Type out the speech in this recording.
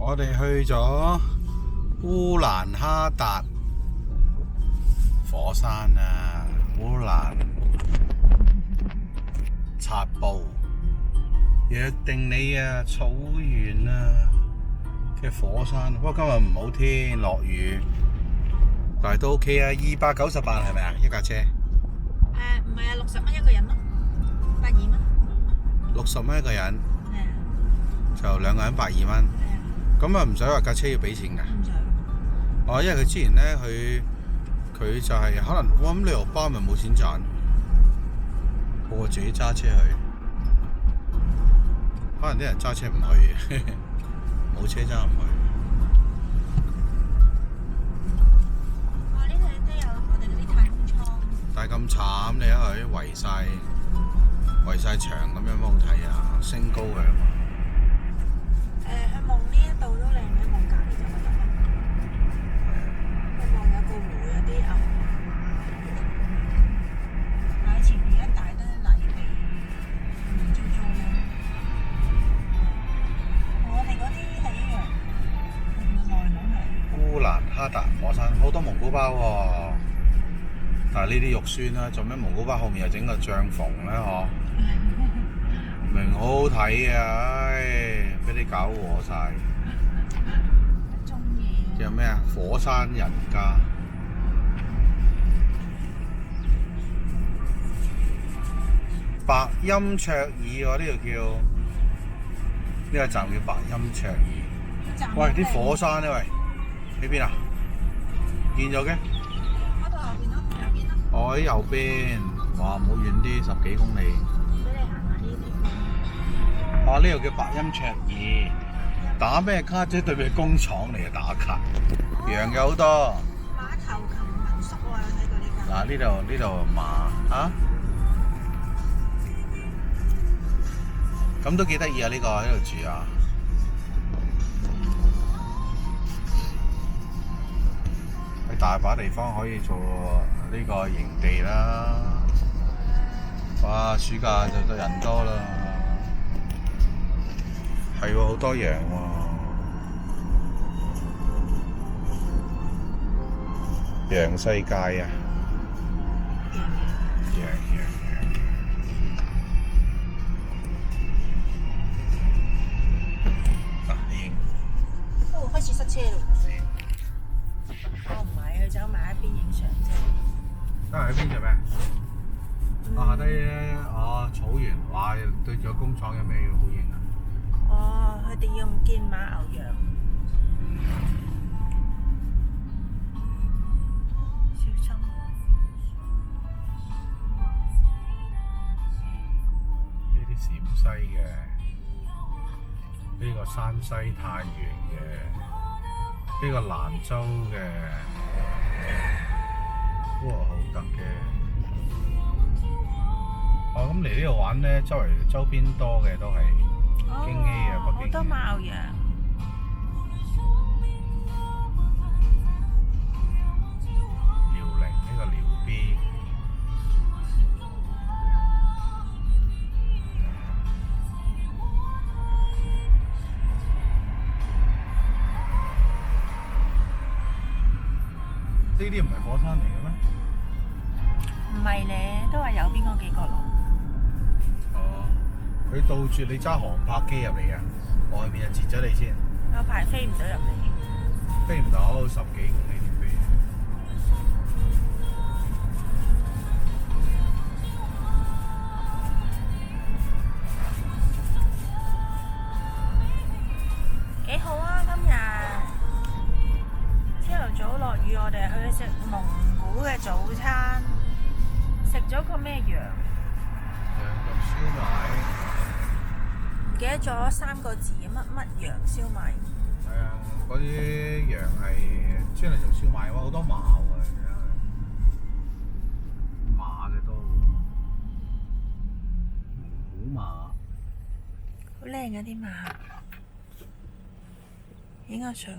我哋去咗烏蘭哈達火山啊，烏蘭察布約定你啊，草原啊嘅火山。不過今日唔好天，落雨，但係都 OK 啊。298係咪啊？一架車？唔係啊，60蚊一個人咯，82蚊。60蚊一個人，係啊，就2個人82蚊。係啊，咁啊唔使話架車要俾錢㗎。唔使。哦，因為佢之前咧，佢就係可能我諗旅遊巴咪冇錢賺，我自己揸車去，可能啲人揸車唔去，冇車揸唔去。哇！呢度都有我哋嗰啲太空艙。但係咁慘，你一去圍晒牆咁樣，好睇啊！升高佢啊嘛。去望呢一度都靚嘅，望隔離就覺得。去望有個湖，有啲牛。但係前面一大堆泥地，亂糟糟嘅。我哋嗰啲係一樣，內蒙係。烏蘭哈達火山好多蒙古包喎，但係呢啲肉酸啦，做咩蒙古包後面又整個帳篷咧？嗬，明好好睇啊！唉，俾你搞和晒。中意。仲有咩啊？火山人家。白音卓爾喎，呢度叫呢個站叫白音卓爾。喂，啲火山咧，喂，呢邊啊？見咗嘅？嗰度後邊咯，右邊咯。我喺右邊，哇，唔好遠啲，10幾公里。俾你行下呢啲。啊，呢度叫白音卓爾。打咩卡啫？對面工廠嚟嘅打卡。羊有好多。馬頭琴民宿喎，有睇過呢間？嗱，呢度馬啊，咁都幾得意啊！呢個喺度住啊，喺大把地方可以做呢個營地啦。哇！暑假就得人多啦，係喎，好多羊喎，羊世界啊！羊。哦，開始塞車咯！我唔係，佢走埋一邊影相啫。喺邊做咩？下低草原，哇！對住個工廠有咩好影啊？哦，佢哋要唔見馬牛羊。小心！呢啲陝西嘅，呢個山西太原嘅，呢個蘭州嘅，哇，好得嘅。咁嚟呢度玩咧，周邊多嘅都係京 A 啊，北京。好多馬牛羊。遼寧呢個遼 B。呢啲唔係火山嚟嘅咩？唔係咧，都話右邊嗰幾個咯。哦，佢倒住你揸航拍機入嚟啊！外面就截咗你先。有排飛唔到入嚟。飛唔到10幾公里點飛？幾好啊！今日朝頭早落雨，我哋去食蒙古嘅早餐，食咗個咩羊？羊肉燒賣。唔記得咗3個字，乜羊燒賣。係啊，嗰啲羊係專嚟做燒賣喎，好多馬喎，馬嘅多喎，蒙古馬。好靚嘅啲馬，影下相。